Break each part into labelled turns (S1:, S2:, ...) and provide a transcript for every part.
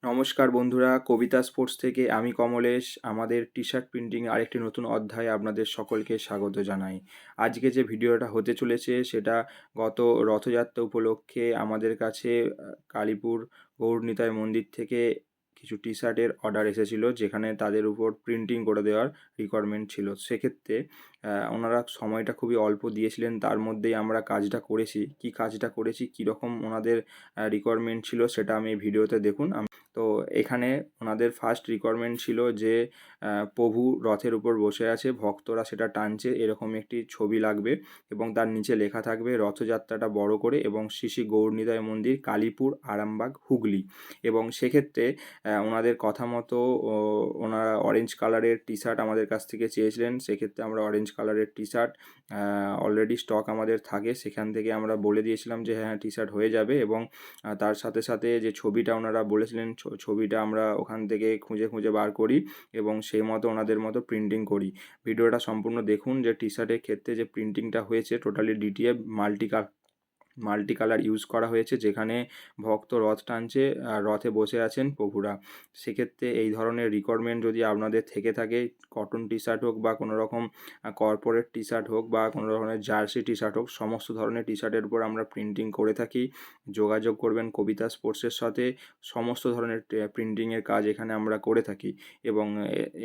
S1: নমস্কার বন্ধুরা, কবিতা স্পোর্টস থেকে আমি কমলেশ। আমাদের টি শার্ট প্রিন্টিং আরেকটি নতুন অধ্যায়ে আপনাদের সকলকে স্বাগত জানাই। আজকে যে ভিডিওটা হতে চলেছে সেটা গত রথযাত্রা উপলক্ষে আমাদের কাছে কালীপুর গৌরনিতাই মন্দির থেকে কিছু টি শার্টের অর্ডার এসেছিল, যেখানে তাদের উপর প্রিন্টিং করে দেওয়ার রিকোয়ারমেন্ট ছিল। সেক্ষেত্রে ওনারা সময়টা খুবই অল্প দিয়েছিলেন, তার মধ্যেই আমরা কাজটা করেছি। কি কাজটা করেছি, কীরকম ওনাদের রিকোয়ারমেন্ট ছিল, সেটা আমি এই ভিডিওতে দেখুন। তো এখানে ওনাদের ফার্স্ট রিকোয়ারমেন্ট ছিল যে প্রভু রথের উপর বসে আছে, ভক্তরা সেটা টানছে, এরকম একটি ছবি লাগবে এবং তার নিচে লেখা থাকবে রথযাত্রাটা বড় করে এবং শ্রী শ্রী গৌরনিতাই মন্দির, কালীপুর, আরামবাগ, হুগলি। এবং সেক্ষেত্রে ওনাদের কথা মতো ওনারা অরেঞ্জ কালারের টি শার্ট আমাদের কাছ থেকে চেয়েছিলেন। সেক্ষেত্রে আমরা অরেঞ্জ কালারের টি শার্ট অলরেডি স্টক আমাদের থাকে, সেখান থেকে আমরা বলে দিয়েছিলাম যে হ্যাঁ টি শার্ট হয়ে যাবে। এবং তার সাথে সাথে যে ছবিটা ওনারা বলেছিলেন, ছবিটা আমরা ওখান থেকে খুঁজে খুঁজে বার করি এবং সেই মতো ওনাদের মতো প্রিন্টিং করি। ভিডিওটা সম্পূর্ণ দেখুন যে টি শার্টের ক্ষেত্রে যে প্রিন্টিংটা হয়েছে totally DTF multi colour use করা হয়েছে, যেখানে ভক্ত রথ টানছে আর রথে বসে আছেন প্রভুরা। সেক্ষেত্রে এই ধরনের রিকোয়ারমেন্ট যদি আপনাদের থেকে থাকে, কটন টি শার্ট হোক বা কোনো রকম কর্পোরেট টি শার্ট হোক বা কোনো ধরনের জার্সি টি শার্ট হোক, সমস্ত ধরনের টি শার্টের উপর আমরা প্রিন্টিং করে থাকি। যোগাযোগ করবেন কবিতা স্পোর্টসের সাথে। সমস্ত ধরনের প্রিন্টিংয়ের কাজ এখানে আমরা করে থাকি এবং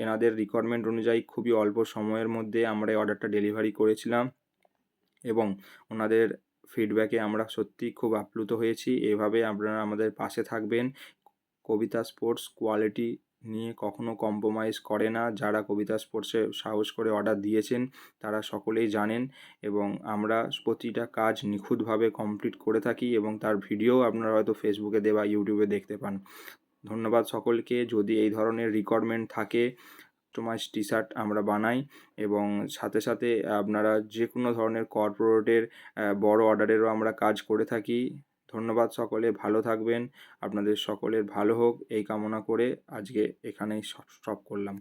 S1: এনাদের রিকোয়ারমেন্ট অনুযায়ী খুবই অল্প সময়ের মধ্যে আমরা এই অর্ডারটা ডেলিভারি করেছিলাম এবং ওনাদের ফিডব্যাকে আমরা সত্যি খুব আপ্লুত হয়েছি। এভাবে আপনারা আমাদের পাশে থাকবেন। কবিতা স্পোর্টস কোয়ালিটি নিয়ে কখনো কম্প্রোমাইজ করে না। যারা কবিতা স্পোর্টসে সাহস করে অর্ডার দিয়েছেন তারা সকলেই জানেন এবং আমরা প্রতিটা কাজ নিখুঁতভাবে কমপ্লিট করে থাকি এবং তার ভিডিও আপনারা হয়তো ফেসবুকে বা ইউটিউবে দেখতে পান। ধন্যবাদ সকলকে। যদি এই ধরনের রিকোয়ারমেন্ট থাকে, কাস্টমাইজ টি শার্ট আমরা বানাই এবং সাথে সাথে আপনারা যে কোনো ধরনের কর্পোরেটের বড় অর্ডারেরও আমরা কাজ করে থাকি। ধন্যবাদ সকলে, ভালো থাকবেন। আপনাদের সকলের ভালো হোক এই কামনা করে আজকে এখানেই স্টপ করলাম।